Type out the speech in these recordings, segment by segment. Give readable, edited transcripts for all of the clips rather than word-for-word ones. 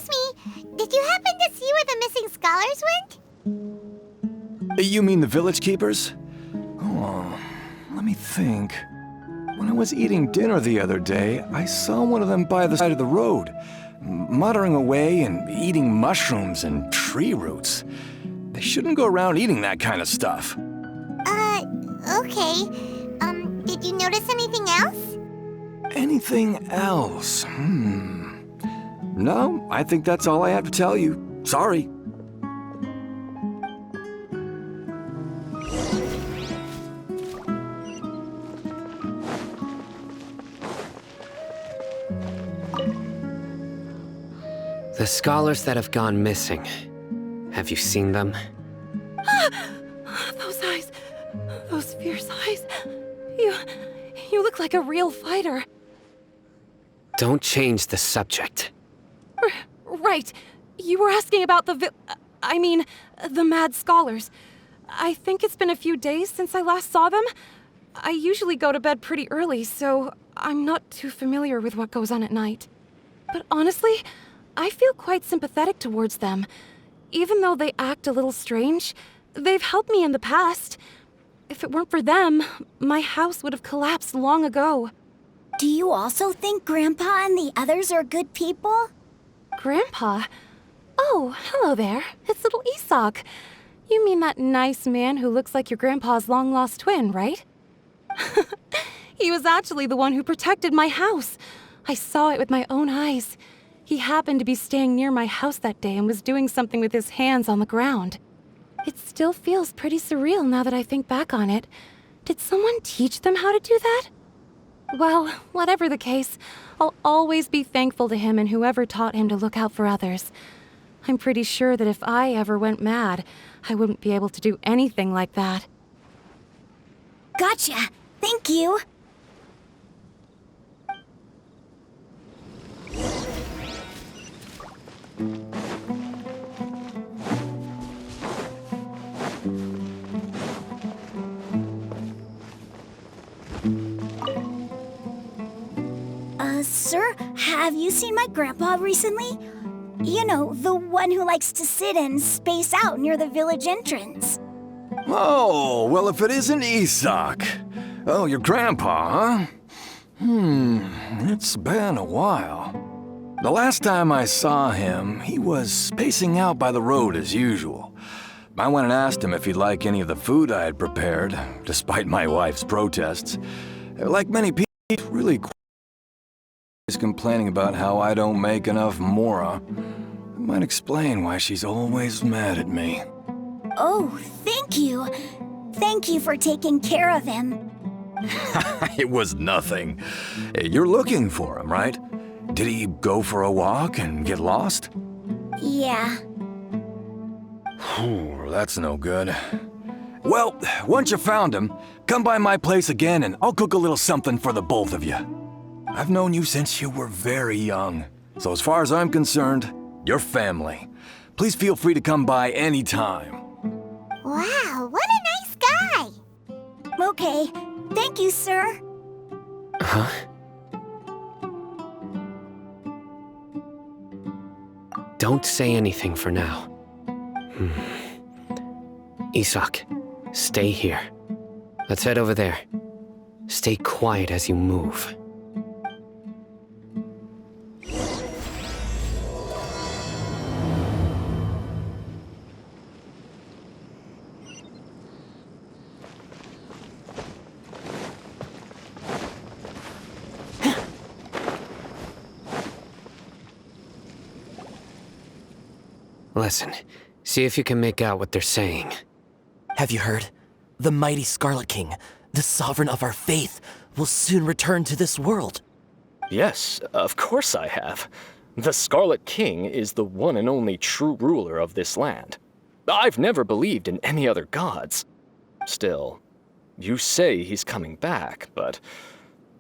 Excuse me, did you happen to see where the missing scholars went? You mean the village keepers? Oh, let me think. When I was eating dinner the other day, I saw one of them by the side of the road, muttering away and eating mushrooms and tree roots. They shouldn't go around eating that kind of stuff. Okay. Did you notice anything else? Anything else? No, I think that's all I have to tell you. Sorry. The scholars that have gone missing. Have you seen them? Those eyes. Those fierce eyes. You look like a real fighter. Don't change the subject. Right. You were asking about the mad scholars. I think it's been a few days since I last saw them. I usually go to bed pretty early, so I'm not too familiar with what goes on at night. But honestly, I feel quite sympathetic towards them. Even though they act a little strange, they've helped me in the past. If it weren't for them, my house would have collapsed long ago. Do you also think Grandpa and the others are good people? Grandpa? Oh, hello there. It's little Isak. You mean that nice man who looks like your grandpa's long-lost twin, right? He was actually the one who protected my house. I saw it with my own eyes. He happened to be staying near my house that day and was doing something with his hands on the ground. It still feels pretty surreal now that I think back on it. Did someone teach them how to do that? Well, whatever the case, I'll always be thankful to him and whoever taught him to look out for others. I'm pretty sure that if I ever went mad, I wouldn't be able to do anything like that. Gotcha. Thank you. Sir, have you seen my grandpa recently? You know, the one who likes to sit and space out near the village entrance. Oh, well, if it isn't Isak. Oh, your grandpa, huh? It's been a while. The last time I saw him, he was spacing out by the road as usual. I went and asked him if he'd like any of the food I had prepared, despite my wife's protests. Like many people, really is complaining about how I don't make enough mora. That might explain why she's always mad at me. Oh, thank you. Thank you for taking care of him. It was nothing. You're looking for him, right? Did he go for a walk and get lost? Yeah. That's no good. Well, once you found him, come by my place again and I'll cook a little something for the both of you. I've known you since you were very young, so as far as I'm concerned, you're family. Please feel free to come by anytime. Wow, what a nice guy! Okay, thank you, sir. Huh? Don't say anything for now. Isak, stay here. Let's head over there. Stay quiet as you move. Listen, see if you can make out what they're saying. Have you heard? The mighty Scarlet King, the sovereign of our faith, will soon return to this world. Yes, of course I have. The Scarlet King is the one and only true ruler of this land. I've never believed in any other gods. Still, you say he's coming back, but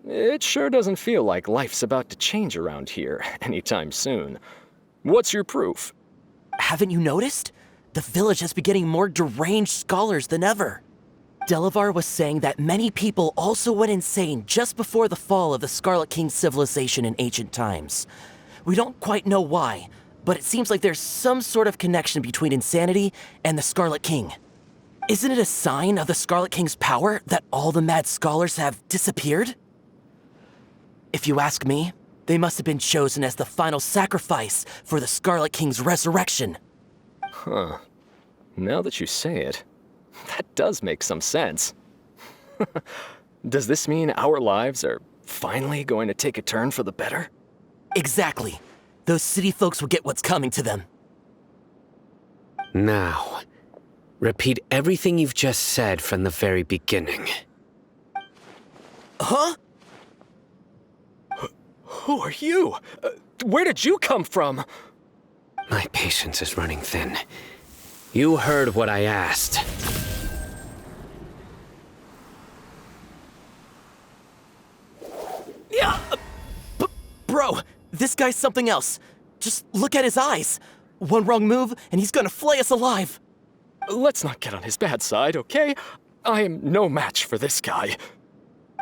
it sure doesn't feel like life's about to change around here anytime soon. What's your proof? Haven't you noticed? The village has been getting more deranged scholars than ever. Delavar was saying that many people also went insane just before the fall of the Scarlet King's civilization in ancient times. We don't quite know why, but it seems like there's some sort of connection between insanity and the Scarlet King. Isn't it a sign of the Scarlet King's power that all the mad scholars have disappeared? If you ask me, they must have been chosen as the final sacrifice for the Scarlet King's resurrection. Huh. Now that you say it, that does make some sense. Does this mean our lives are finally going to take a turn for the better? Exactly. Those city folks will get what's coming to them. Now, repeat everything you've just said from the very beginning. Huh? Who are you? Where did you come from? My patience is running thin. You heard what I asked. Yeah! Bro, this guy's something else. Just look at his eyes. One wrong move, and he's gonna flay us alive. Let's not get on his bad side, okay? I am no match for this guy.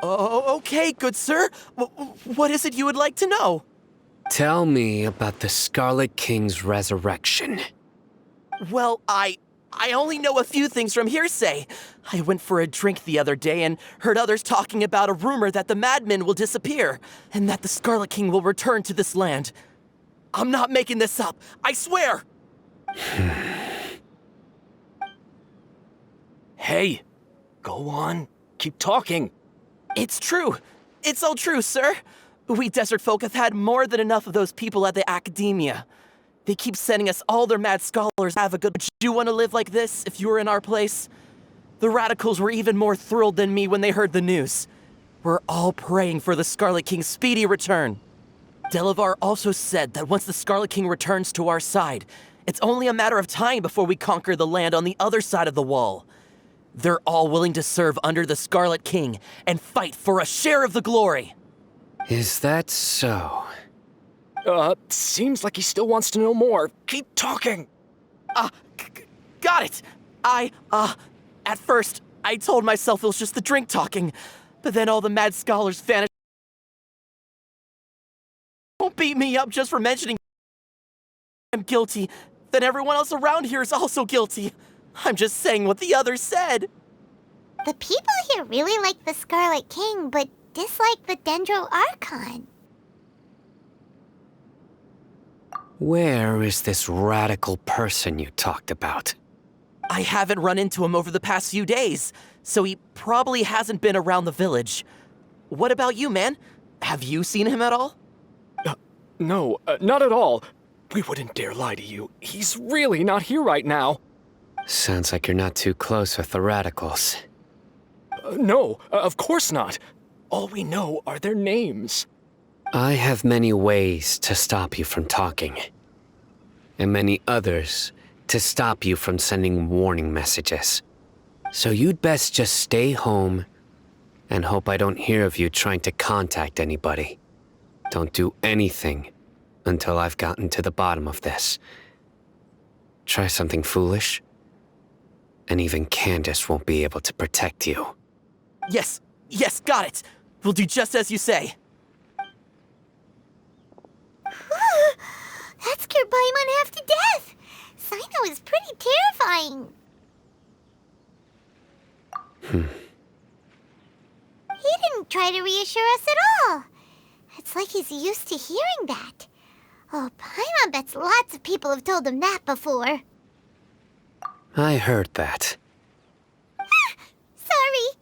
Oh, okay, good sir. What is it you would like to know? Tell me about the Scarlet King's resurrection. Well, I only know a few things from hearsay. I went for a drink the other day and heard others talking about a rumor that the madmen will disappear and that the Scarlet King will return to this land. I'm not making this up, I swear! Hey, go on. Keep talking. It's true. It's all true, sir. We desert folk have had more than enough of those people at the academia. They keep sending us all their mad scholars. Have a good. Would you want to live like this if you were in our place? The radicals were even more thrilled than me when they heard the news. We're all praying for the Scarlet King's speedy return. Delavar also said that once the Scarlet King returns to our side, it's only a matter of time before we conquer the land on the other side of the wall. They're all willing to serve under the Scarlet King and fight for a share of the glory. Is that so? Seems like he still wants to know more. Keep talking. Got it. At first, I told myself it was just the drink talking, but then all the mad scholars vanished. Don't beat me up just for mentioning I'm guilty. Then everyone else around here is also guilty. I'm just saying what the others said. The people here really like the Scarlet King, but dislike the Dendro Archon. Where is this radical person you talked about? I haven't run into him over the past few days, so he probably hasn't been around the village. What about you, man? Have you seen him at all? No, not at all. We wouldn't dare lie to you. He's really not here right now. Sounds like you're not too close with the radicals. No, of course not. All we know are their names. I have many ways to stop you from talking. And many others to stop you from sending warning messages. So you'd best just stay home and hope I don't hear of you trying to contact anybody. Don't do anything until I've gotten to the bottom of this. Try something foolish, and even Candace won't be able to protect you. Yes, got it. We'll do just as you say. That scared Paimon half to death. Sino is pretty terrifying. He didn't try to reassure us at all. It's like he's used to hearing that. Oh, Paimon bets lots of people have told him that before. I heard that. Sorry.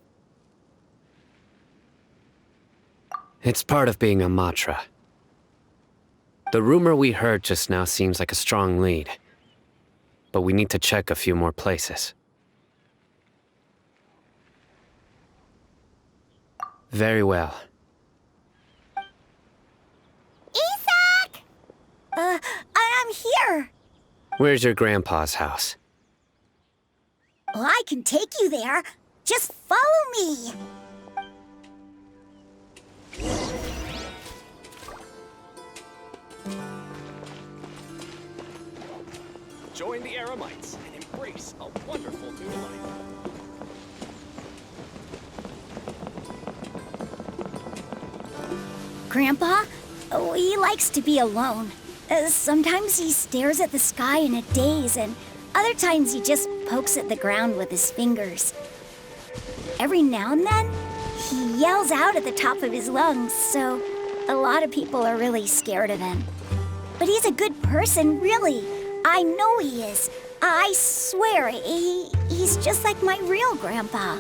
It's part of being a Matra. The rumor we heard just now seems like a strong lead. But we need to check a few more places. Very well. Isak! I'm here. Where's your grandpa's house? Well, I can take you there. Just follow me. Join the Eremites and embrace a wonderful new life. Grandpa? Oh, he likes to be alone. Sometimes he stares at the sky in a daze, and other times he just pokes at the ground with his fingers. Every now and then, he yells out at the top of his lungs, so a lot of people are really scared of him. But he's a good person, really. I know he is. I swear, he's just like my real grandpa.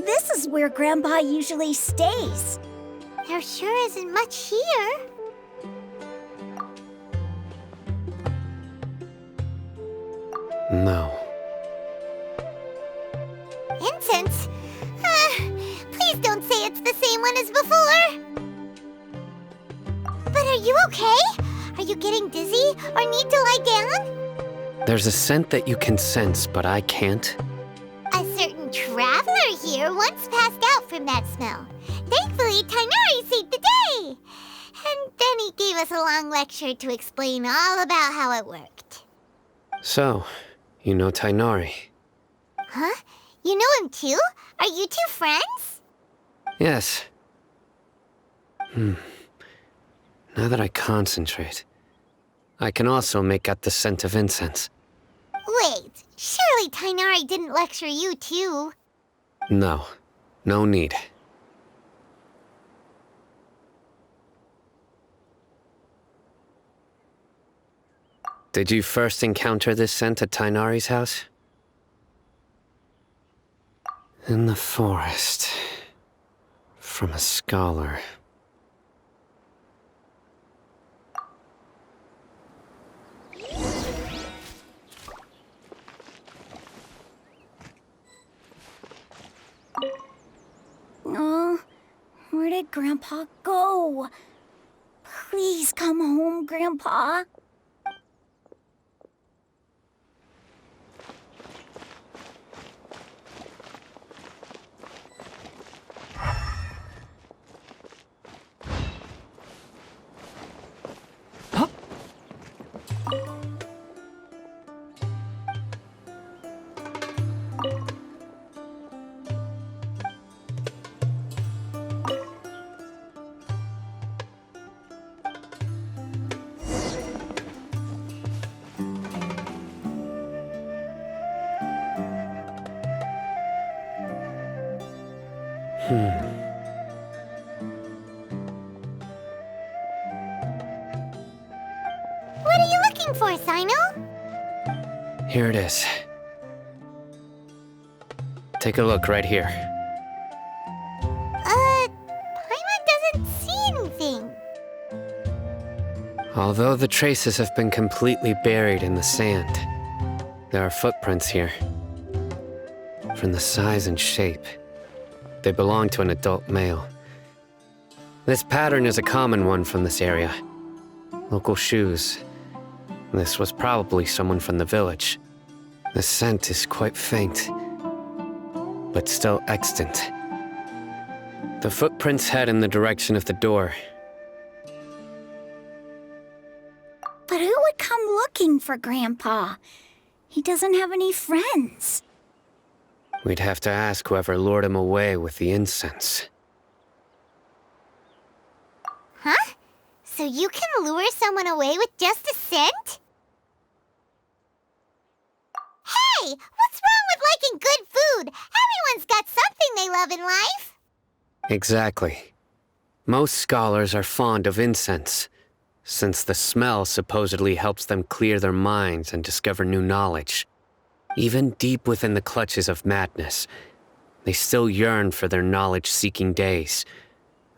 This is where Grandpa usually stays. There sure isn't much here. No. Incense? Please don't say it's the same one as before. But are you okay? Are you getting dizzy or need to lie down? There's a scent that you can sense, but I can't. A certain traveler here once passed out from that smell. Thankfully, Tainari saved the day. And then he gave us a long lecture to explain all about how it worked. So, you know Tainari? Huh? You know him too? Are you two friends? Yes. Now that I concentrate, I can also make out the scent of incense. Wait, surely Tainari didn't lecture you too? No. No need. Did you first encounter this scent at Tainari's house? In the forest. From a scholar. Oh, where did Grandpa go? Please come home, Grandpa. What are you looking for, Sino? Here it is. Take a look right here. Paimon doesn't see anything. Although the traces have been completely buried in the sand, there are footprints here. From the size and shape, they belong to an adult male. This pattern is a common one from this area. Local shoes. This was probably someone from the village. The scent is quite faint, but still extant. The footprints head in the direction of the door. But who would come looking for Grandpa? He doesn't have any friends. We'd have to ask whoever lured him away with the incense. Huh? So you can lure someone away with just a scent? Hey! What's wrong with liking good food? Everyone's got something they love in life. Exactly. Most scholars are fond of incense, since the smell supposedly helps them clear their minds and discover new knowledge. Even deep within the clutches of madness, they still yearn for their knowledge-seeking days,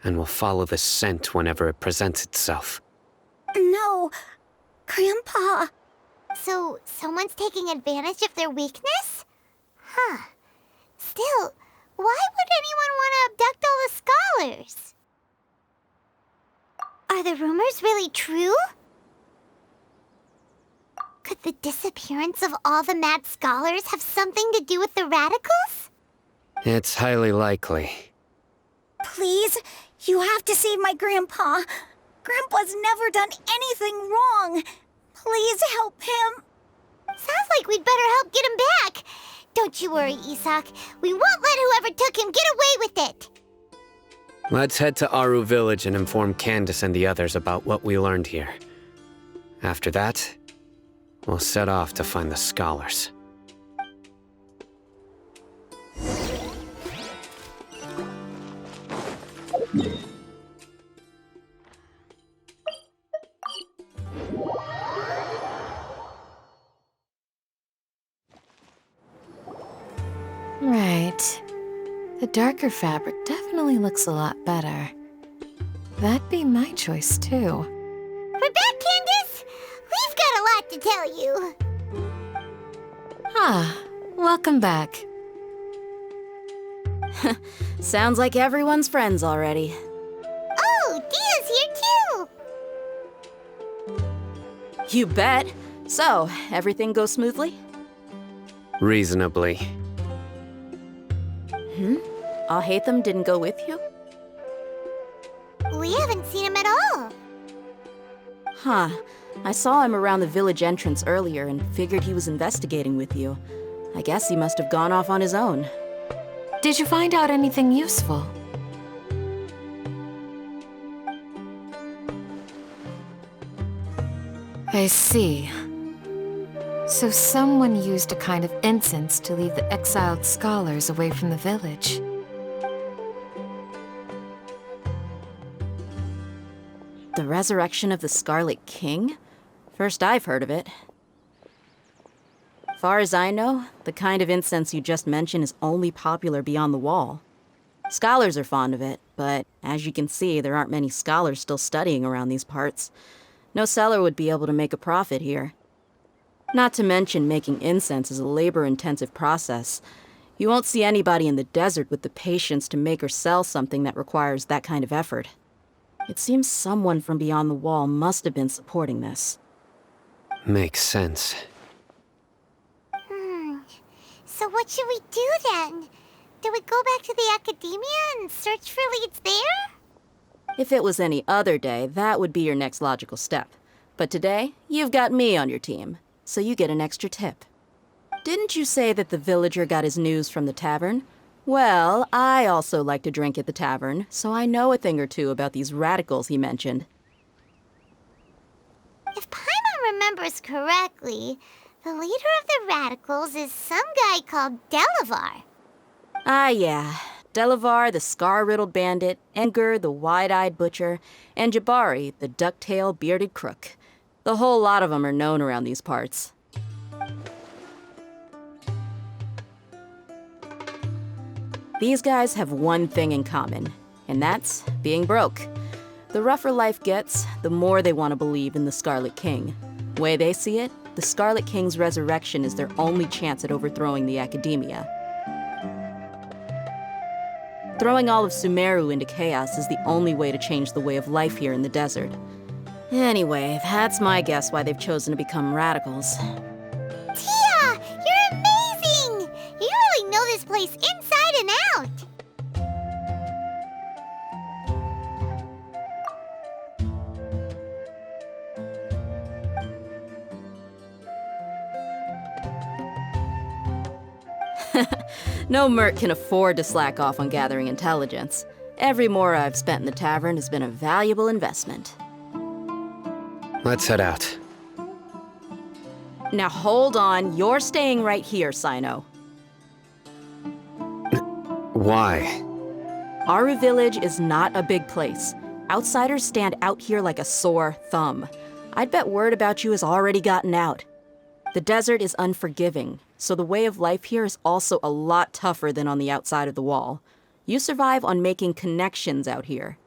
and will follow the scent whenever it presents itself. No, Grandpa. So, someone's taking advantage of their weakness? Huh. Still, why would anyone want to abduct all the scholars? Are the rumors really true? Could the disappearance of all the mad scholars have something to do with the radicals? It's highly likely. Please, You have to save my grandpa. Grandpa's never done anything wrong. Please help him. Sounds like we'd better help get him back. Don't you worry, Isak. We won't let whoever took him get away with it. Let's head to Aru Village and inform Candace and the others about what we learned here. After that, we'll set off to find the scholars. Right. The darker fabric definitely looks a lot better. That'd be my choice, too. We're back, Candace. We've got a lot to tell you. Ah, welcome back. Sounds like everyone's friends already. Oh, Dia's here too. You bet. So, everything goes smoothly? Reasonably. Alhaitham didn't go with you? We haven't seen him at all. Huh. I saw him around the village entrance earlier and figured he was investigating with you. I guess he must have gone off on his own. Did you find out anything useful? I see. So someone used a kind of incense to lead the exiled scholars away from the village. The resurrection of the Scarlet King? First I've heard of it. Far as I know, the kind of incense you just mentioned is only popular beyond the wall. Scholars are fond of it, but as you can see, there aren't many scholars still studying around these parts. No seller would be able to make a profit here. Not to mention making incense is a labor-intensive process. You won't see anybody in the desert with the patience to make or sell something that requires that kind of effort. It seems someone from beyond the wall must have been supporting this. Makes sense. So what should we do then? Do we go back to the academia and search for leads there? If it was any other day, that would be your next logical step. But today, you've got me on your team, so you get an extra tip. Didn't you say that the villager got his news from the tavern? Well, I also like to drink at the tavern, so I know a thing or two about these radicals he mentioned. If Paimon remembers correctly, the leader of the radicals is some guy called Delavar. Ah, yeah. Delavar, the scar-riddled bandit, Enger, the wide-eyed butcher, and Jabari, the duck-tailed bearded crook. The whole lot of them are known around these parts. These guys have one thing in common, and that's being broke. The rougher life gets, the more they want to believe in the Scarlet King. Way they see it, the Scarlet King's resurrection is their only chance at overthrowing the academia. Throwing all of Sumeru into chaos is the only way to change the way of life here in the desert. Anyway, that's my guess why they've chosen to become radicals. Tia, you're amazing! You really know this place inside and out. No merc can afford to slack off on gathering intelligence. Every more I've spent in the tavern has been a valuable investment. Let's head out. Now hold on, you're staying right here, Sino. Why? Aru Village is not a big place. Outsiders stand out here like a sore thumb. I'd bet word about you has already gotten out. The desert is unforgiving, so the way of life here is also a lot tougher than on the outside of the wall. You survive on making connections out here.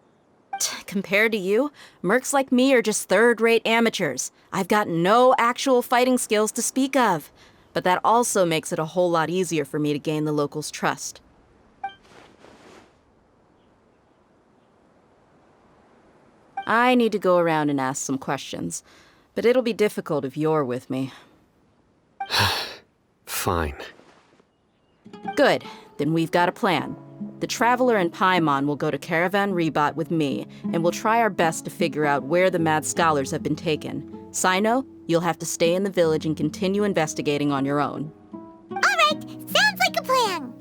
Compared to you, mercs like me are just third-rate amateurs. I've got no actual fighting skills to speak of. But that also makes it a whole lot easier for me to gain the locals' trust. I need to go around and ask some questions, but it'll be difficult if you're with me. Fine. Good, then we've got a plan. The Traveler and Paimon will go to Caravan Rebot with me, and we'll try our best to figure out where the Mad Scholars have been taken. Sino, you'll have to stay in the village and continue investigating on your own. All right, sounds like a plan.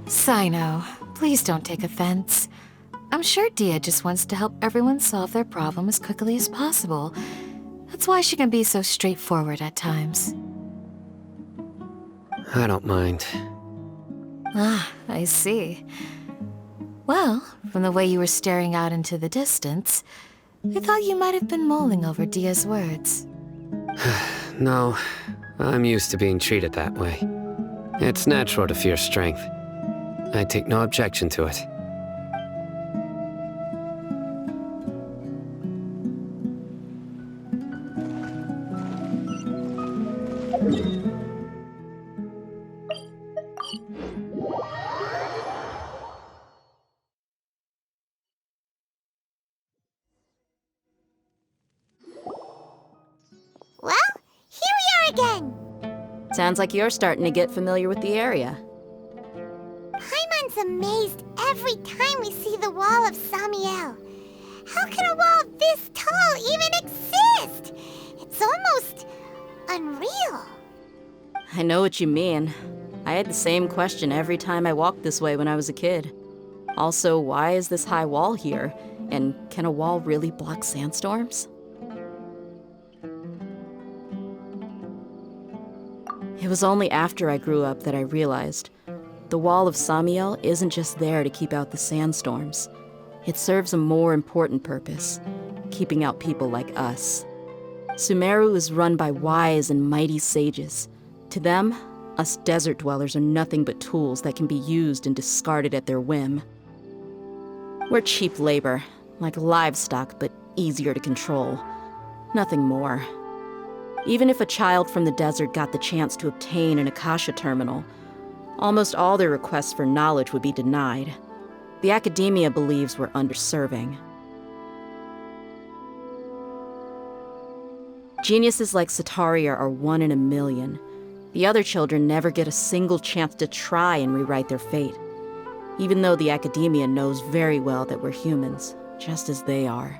Sino, please don't take offense. I'm sure Dia just wants to help everyone solve their problem as quickly as possible. That's why she can be so straightforward at times. I don't mind. Ah, I see. Well, from the way you were staring out into the distance, I thought you might have been mulling over Dia's words. No, I'm used to being treated that way. It's natural to fear strength. I take no objection to it. Well, here we are again. Sounds like you're starting to get familiar with the area. Paimon's amazed every time we see the wall of Samiel. How can a wall this tall even exist? It's almost unreal. I know what you mean. I had the same question every time I walked this way when I was a kid. Also, why is this high wall here? And can a wall really block sandstorms? It was only after I grew up that I realized the wall of Samiel isn't just there to keep out the sandstorms. It serves a more important purpose, keeping out people like us. Sumeru is run by wise and mighty sages. To them, us desert dwellers are nothing but tools that can be used and discarded at their whim. We're cheap labor, like livestock, but easier to control. Nothing more. Even if a child from the desert got the chance to obtain an Akasha terminal, almost all their requests for knowledge would be denied. The academia believes we're underserving. Geniuses like Sataria are one in a million. The other children never get a single chance to try and rewrite their fate, even though the academia knows very well that we're humans, just as they are.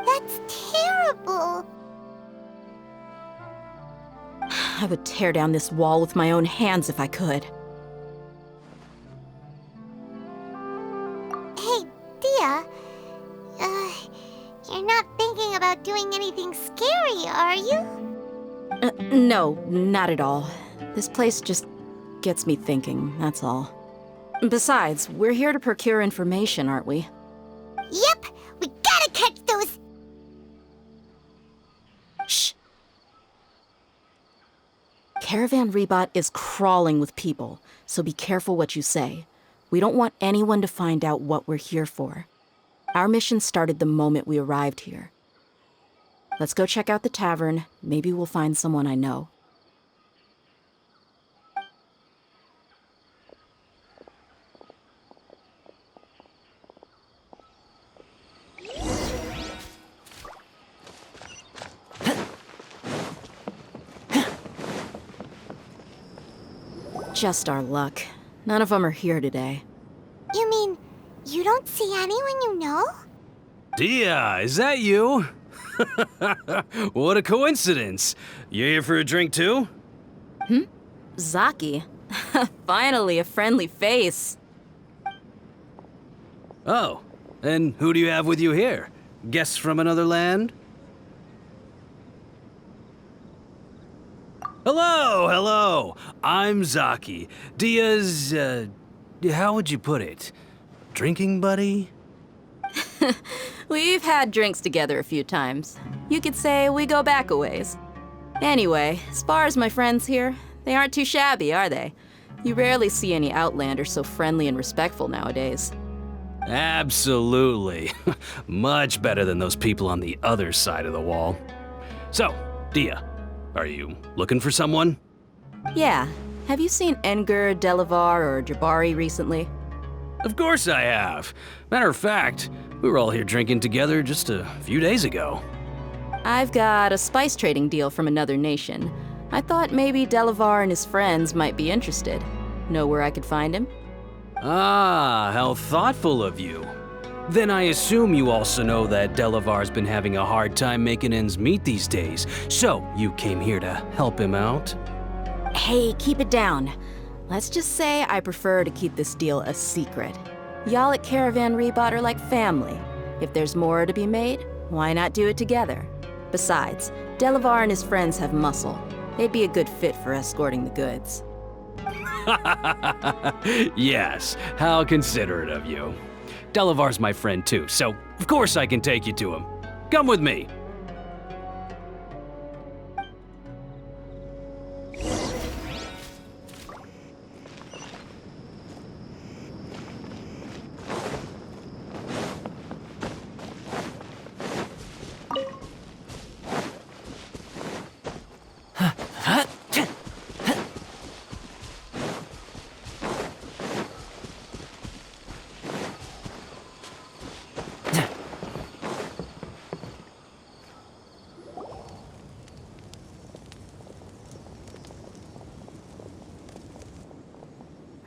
That's terrible. I would tear down this wall with my own hands if I could. Hey, Dia. You're not thinking about doing anything scary, are you? No, not at all. This place just gets me thinking, that's all. Besides, we're here to procure information, aren't we? Yep, we gotta catch those. Shh. Caravan Rebot is crawling with people, so be careful what you say. We don't want anyone to find out what we're here for. Our mission started the moment we arrived here. Let's go check out the tavern. Maybe we'll find someone I know. Just our luck. None of them are here today. You mean, you don't see anyone you know? Dia, is that you? What a coincidence. You here for a drink too? Zaki. Finally, a friendly face. Oh, and who do you have with you here? Guests from another land? Hello, hello. I'm Zaki. Dia's, how would you put it? Drinking buddy? We've had drinks together a few times. You could say we go back a ways. Anyway, as far as my friends here, they aren't too shabby, are they? You rarely see any Outlanders so friendly and respectful nowadays. Absolutely. Much better than those people on the other side of the wall. So, Dia, are you looking for someone? Yeah, Have you seen Engur, Delavar, or Jabari recently? Of course I have. Matter of fact, we were all here drinking together just a few days ago. I've got a spice trading deal from another nation. I thought maybe Delavar and his friends might be interested. Know where I could find him? Ah, how thoughtful of you. Then I assume you also know that Delavar's been having a hard time making ends meet these days, so you came here to help him out? Hey, keep it down. Let's just say I prefer to keep this deal a secret. Y'all at Caravan Rebot are like family. If there's more to be made, why not do it together? Besides, Delavar and his friends have muscle. They'd be a good fit for escorting the goods. Yes, how considerate of you. Delavar's my friend too, so of course I can take you to him. Come with me.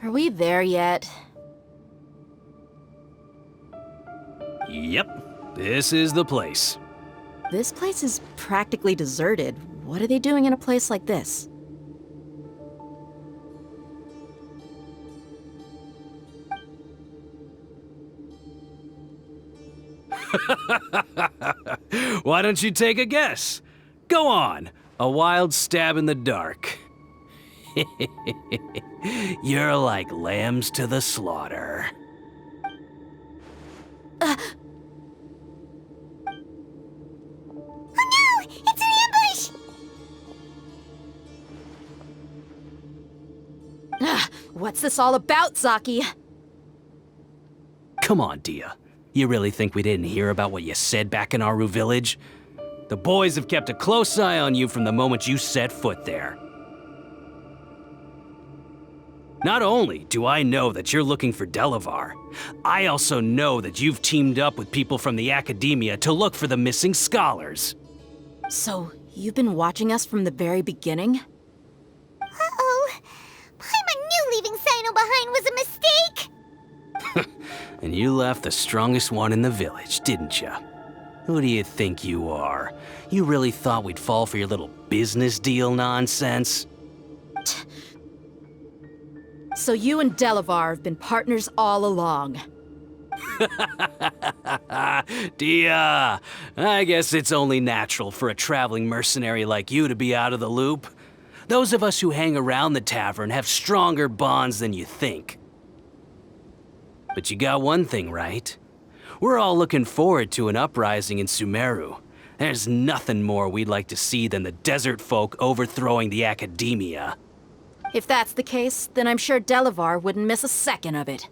Are we there yet? Yep, this is the place. This place is practically deserted. What are they doing in a place like this? Why don't you take a guess? Go on, a wild stab in the dark. You're like lambs to the slaughter. Oh no! It's an ambush! What's this all about, Zaki? Come on, Dia. You really think we didn't hear about what you said back in Aru village? The boys have kept a close eye on you from the moment you set foot there. Not only do I know that you're looking for Delavar, I also know that you've teamed up with people from the Academia to look for the missing scholars. So, you've been watching us from the very beginning? Uh-oh. Paimon knew leaving Sino behind was a mistake! And you left the strongest one in the village, didn't you? Who do you think you are? You really thought we'd fall for your little business deal nonsense? So you and Delavar have been partners all along. Dia, I guess it's only natural for a traveling mercenary like you to be out of the loop. Those of us who hang around the tavern have stronger bonds than you think. But you got one thing right. We're all looking forward to an uprising in Sumeru. There's nothing more we'd like to see than the desert folk overthrowing the Academia. If that's the case, then I'm sure Delavar wouldn't miss a second of it.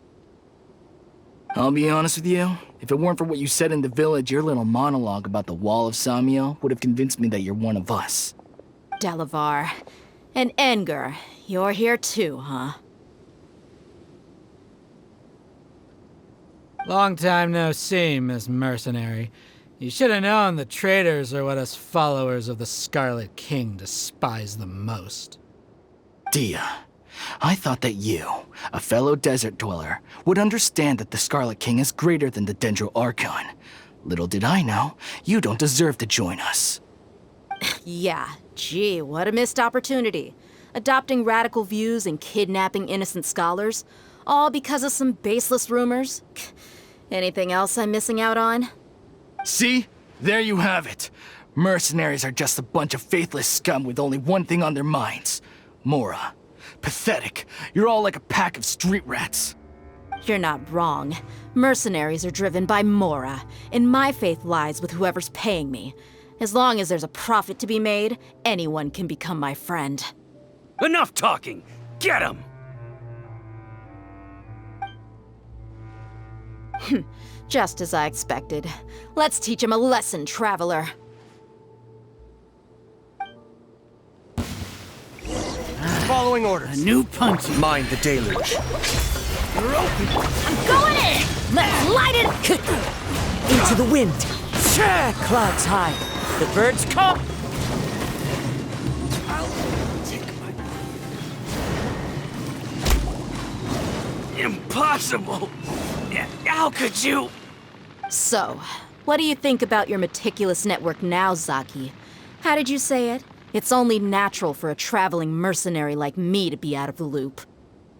I'll be honest with you, if it weren't for what you said in the village, your little monologue about the Wall of Samiel would have convinced me that you're one of us. Delavar. And Engur, you're here too, huh? Long time no see, Miss Mercenary. You should have known the traitors are what us followers of the Scarlet King despise the most. Dia, I thought that you, a fellow desert dweller, would understand that the Scarlet King is greater than the Dendro Archon. Little did I know, you don't deserve to join us. Yeah, gee, what a missed opportunity. Adopting radical views and kidnapping innocent scholars, all because of some baseless rumors. Anything else I'm missing out on? See? There you have it. Mercenaries are just a bunch of faithless scum with only one thing on their minds. Mora. Pathetic. You're all like a pack of street rats. You're not wrong. Mercenaries are driven by Mora, and my faith lies with whoever's paying me. As long as there's a profit to be made, anyone can become my friend. Enough talking! Get him! Just as I expected. Let's teach him a lesson, traveler. Fall following orders. A new punching. Mind the deluge. You're open. I'm going in! Let's light it! Into the wind. Clouds high. The birds come. Impossible! How could you? So, what do you think about your meticulous network now, Zaki? How did you say it? It's only natural for a traveling mercenary like me to be out of the loop.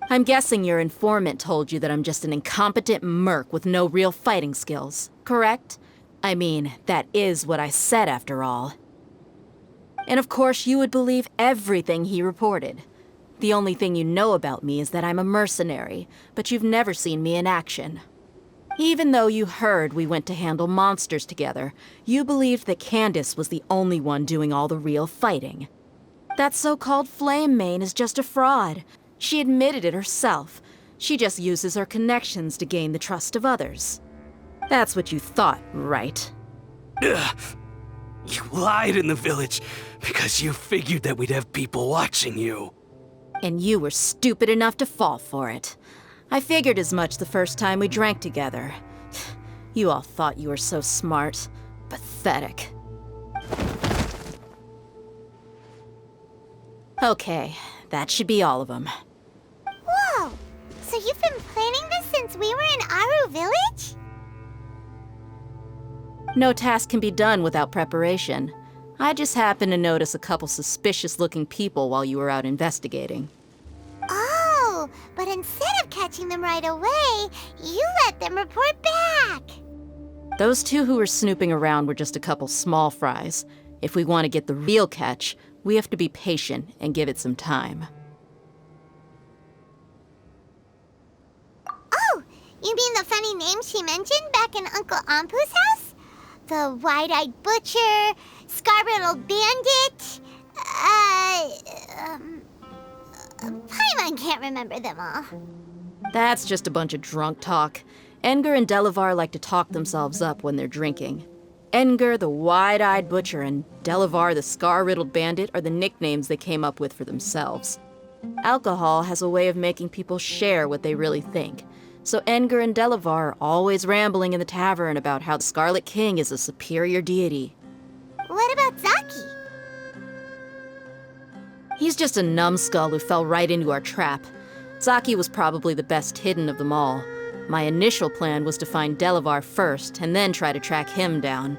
I'm guessing your informant told you that I'm just an incompetent merc with no real fighting skills, correct? I mean, that is what I said after all. And of course, you would believe everything he reported. The only thing you know about me is that I'm a mercenary, but you've never seen me in action. Even though you heard we went to handle monsters together, you believed that Candace was the only one doing all the real fighting. That so-called Flame Mane is just a fraud. She admitted it herself. She just uses her connections to gain the trust of others. That's what you thought, right? Ugh. You lied in the village because you figured that we'd have people watching you. And you were stupid enough to fall for it. I figured as much the first time we drank together. You all thought you were so smart. Pathetic. Okay, that should be all of them. Whoa! So you've been planning this since we were in Aru Village? No task can be done without preparation. I just happened to notice a couple suspicious-looking people while you were out investigating. Oh, but instead of catching them right away, you let them report back. Those two who were snooping around were just a couple small fries. If we want to get the real catch, we have to be patient and give it some time. Oh, you mean the funny name she mentioned back in Uncle Ampu's house? The wide-eyed butcher, scar-riddled bandit, Paimon can't remember them all. That's just a bunch of drunk talk. Edgar and Delavar like to talk themselves up when they're drinking. Edgar, the wide-eyed butcher, and Delavar, the scar-riddled bandit, are the nicknames they came up with for themselves. Alcohol has a way of making people share what they really think. So Edgar and Delavar are always rambling in the tavern about how the Scarlet King is a superior deity. What about Zaki? He's just a numbskull who fell right into our trap. Zaki was probably the best hidden of them all. My initial plan was to find Delavar first, and then try to track him down.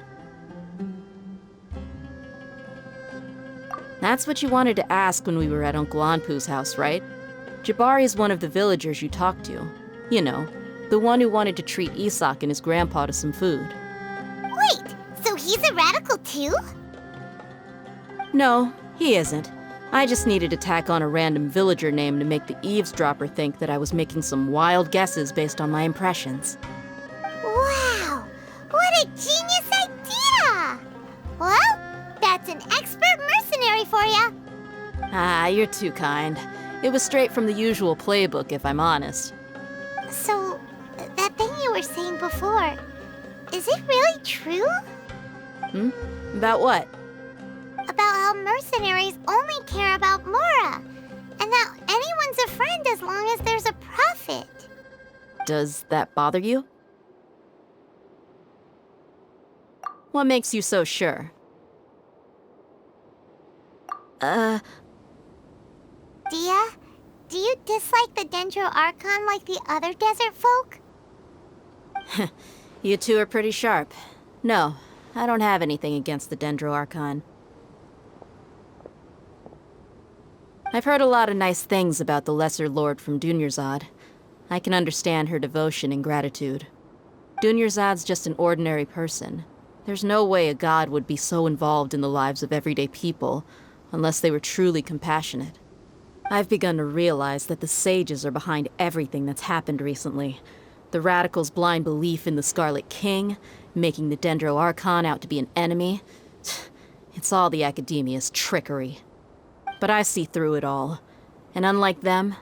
That's what you wanted to ask when we were at Uncle Anpu's house, right? Jabari is one of the villagers you talked to. You know, the one who wanted to treat Isak and his grandpa to some food. Wait, so he's a radical too? No, he isn't. I just needed to tack on a random villager name to make the eavesdropper think that I was making some wild guesses based on my impressions. Wow, what a genius idea! Well, that's an expert mercenary for you. Ah, you're too kind. It was straight from the usual playbook, if I'm honest. So, that thing you were saying before, is it really true? About what? About how mercenaries only care about Mora, and that anyone's a friend as long as there's a profit. Does that bother you? What makes you so sure? Dia, do you dislike the Dendro Archon like the other desert folk? You two are pretty sharp. No, I don't have anything against the Dendro Archon. I've heard a lot of nice things about the Lesser Lord from Dunyarzad. I can understand her devotion and gratitude. Dunyarzad's just an ordinary person. There's no way a god would be so involved in the lives of everyday people, unless they were truly compassionate. I've begun to realize that the sages are behind everything that's happened recently. The radicals' blind belief in the Scarlet King, making the Dendro Archon out to be an enemy. It's all the Academia's trickery. But I see through it all. And unlike them,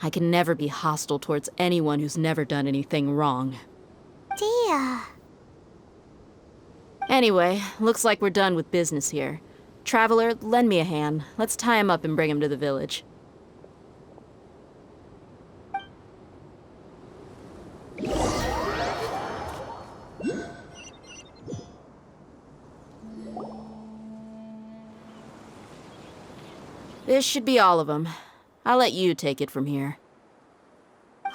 I can never be hostile towards anyone who's never done anything wrong. Dia. Anyway, looks like we're done with business here. Traveler, lend me a hand. Let's tie him up and bring him to the village. This should be all of them. I'll let you take it from here.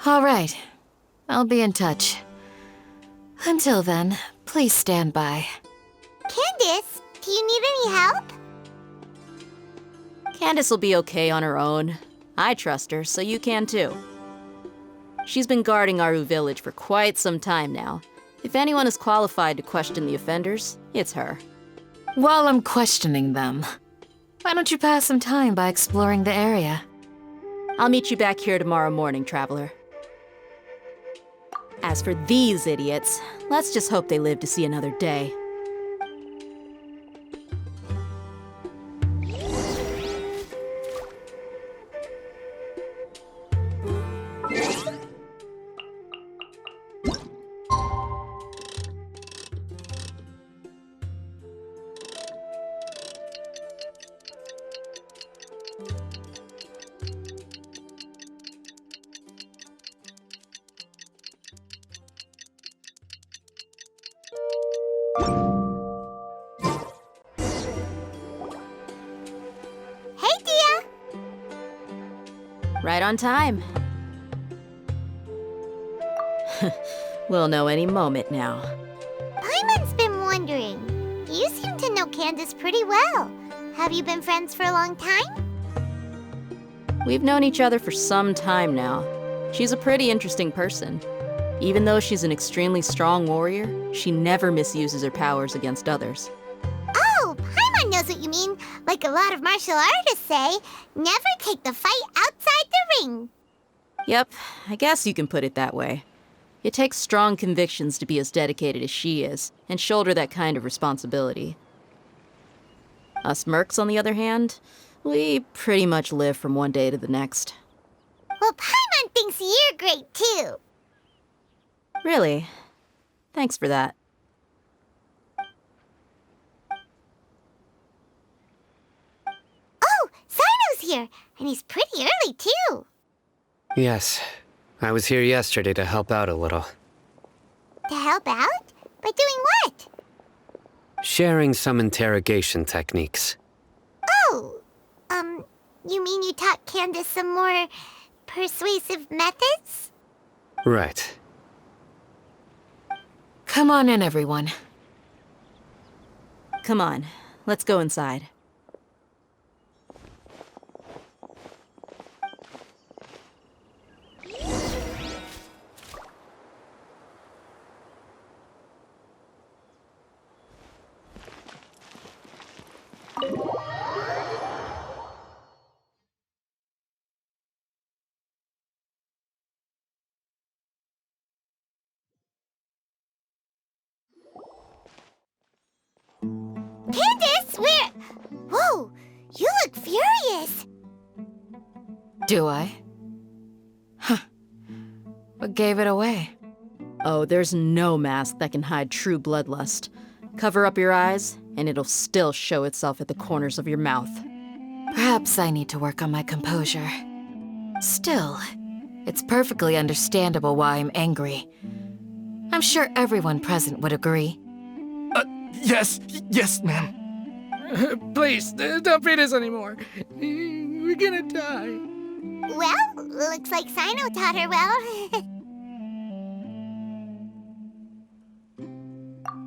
All right. I'll be in touch. Until then, please stand by. Candace, do you need any help? Candace will be okay on her own. I trust her, so you can too. She's been guarding Aru Village for quite some time now. If anyone is qualified to question the offenders, it's her. While I'm questioning them, why don't you pass some time by exploring the area? I'll meet you back here tomorrow morning, Traveler. As for these idiots, let's just hope they live to see another day. Hey, Dia! Right on time. We'll know any moment now. Paimon's been wondering. You seem to know Candace pretty well. Have you been friends for a long time? We've known each other for some time now. She's a pretty interesting person. Even though she's an extremely strong warrior, she never misuses her powers against others. Oh, Paimon knows what you mean. Like a lot of martial artists say, never take the fight outside the ring. Yep, I guess you can put it that way. It takes strong convictions to be as dedicated as she is, and shoulder that kind of responsibility. Us mercs, on the other hand, we pretty much live from one day to the next. Well, Paimon thinks you're great too. Really? Thanks for that. Oh, Sino's here, and he's pretty early too. Yes, I was here yesterday to help out a little. To help out? By doing what? Sharing some interrogation techniques. Oh, you mean you taught Candace some more persuasive methods? Right. Come on in, everyone. Come on, let's go inside. Candace, where? Whoa, you look furious. Do I? Huh. What gave it away? Oh, there's no mask that can hide true bloodlust. Cover up your eyes, and it'll still show itself at the corners of your mouth. Perhaps I need to work on my composure. Still, it's perfectly understandable why I'm angry. I'm sure everyone present would agree. Yes, ma'am. Please, don't feed us anymore. We're gonna die. Well, looks like Sino taught her well.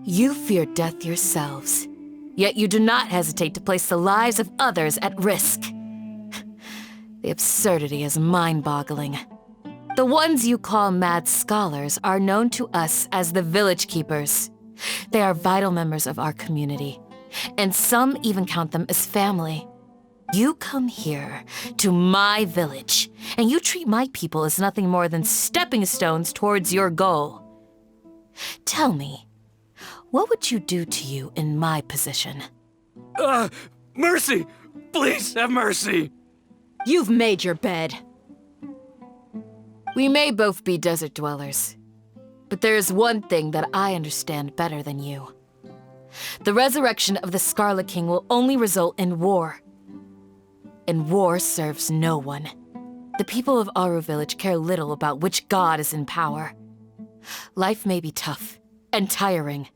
You fear death yourselves, yet you do not hesitate to place the lives of others at risk. The absurdity is mind-boggling. The ones you call mad scholars are known to us as the Village Keepers. They are vital members of our community, and some even count them as family. You come here, to my village, and you treat my people as nothing more than stepping stones towards your goal. Tell me, what would you do to you in my position? Mercy! Please have mercy! You've made your bed. We may both be desert dwellers, but there is one thing that I understand better than you. The resurrection of the Scarlet King will only result in war. And war serves no one. The people of Aru Village care little about which god is in power. Life may be tough and tiring,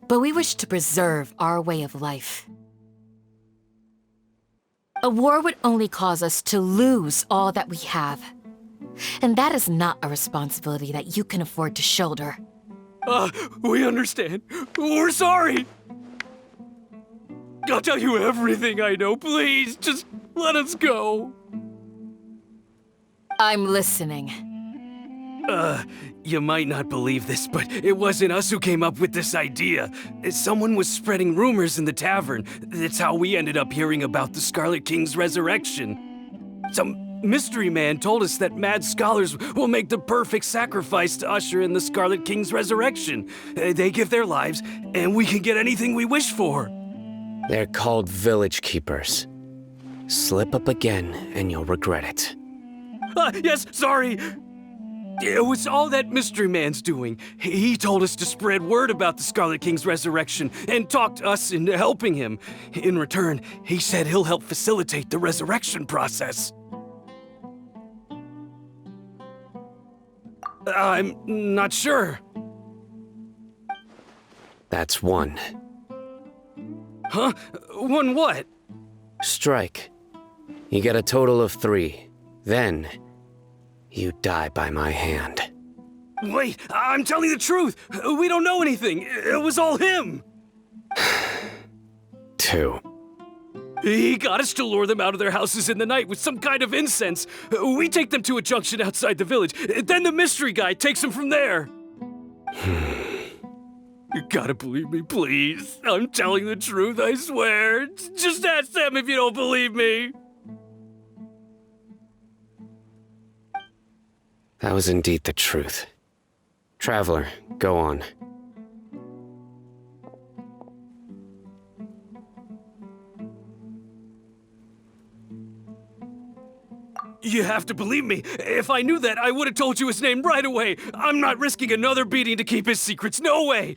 but we wish to preserve our way of life. A war would only cause us to lose all that we have. And that is not a responsibility that you can afford to shoulder. We understand. We're sorry. I'll tell you everything I know. Please, just let us go. I'm listening. You might not believe this, but it wasn't us who came up with this idea. Someone was spreading rumors in the tavern. That's how we ended up hearing about the Scarlet King's resurrection. Some mystery man told us that mad scholars will make the perfect sacrifice to usher in the Scarlet King's resurrection. They give their lives, and we can get anything we wish for. They're called village keepers. Slip up again, and you'll regret it. Yes, sorry. It was all that mystery man's doing. He told us to spread word about the Scarlet King's resurrection and talked us into helping him. In return, he said he'll help facilitate the resurrection process. I'm not sure. That's one. Huh? One what? Strike. You get a total of 3. Then, you die by my hand. Wait, I'm telling the truth. We don't know anything. It was all him. 2. He got us to lure them out of their houses in the night with some kind of incense. We take them to a junction outside the village. Then the mystery guy takes them from there. You gotta believe me, please. I'm telling the truth, I swear. Just ask them if you don't believe me. That was indeed the truth. Traveler, go on. You have to believe me. If I knew that, I would have told you his name right away. I'm not risking another beating to keep his secrets. No way.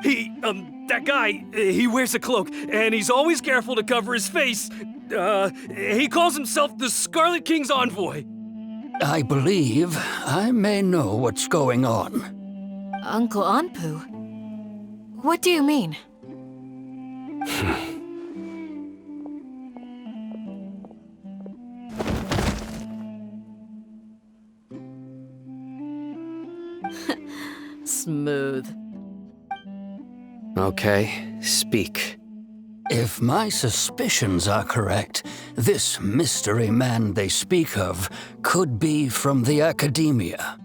That guy, he wears a cloak, and he's always careful to cover his face. He calls himself the Scarlet King's envoy. I believe I may know what's going on. Uncle Anpu? What do you mean? Smooth. Okay, speak. If my suspicions are correct, this mystery man they speak of could be from the academia.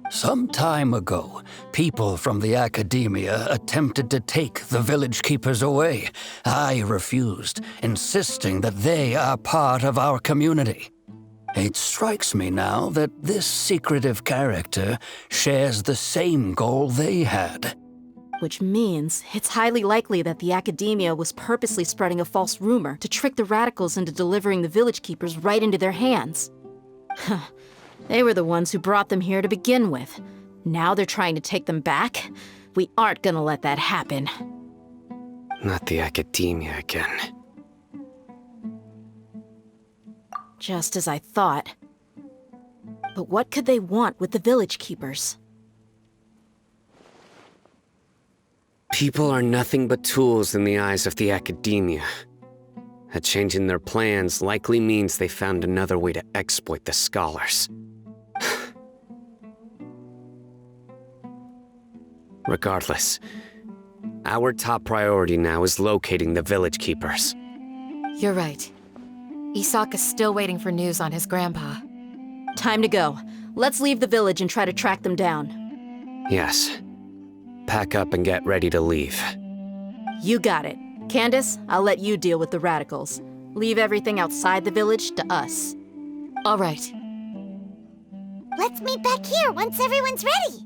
Some time ago, people from the academia attempted to take the village keepers away. I refused, insisting that they are part of our community. It strikes me now that this secretive character shares the same goal they had. Which means it's highly likely that the academia was purposely spreading a false rumor to trick the radicals into delivering the village keepers right into their hands. They were the ones who brought them here to begin with. Now they're trying to take them back? We aren't gonna let that happen. Not the academia again. Just as I thought. But what could they want with the village keepers? People are nothing but tools in the eyes of the academia. A change in their plans likely means they found another way to exploit the scholars. Regardless, our top priority now is locating the village keepers. You're right. Isak is still waiting for news on his grandpa. Time to go. Let's leave the village and try to track them down. Yes. Pack up and get ready to leave. You got it. Candace, I'll let you deal with the radicals. Leave everything outside the village to us. All right. Let's meet back here once everyone's ready.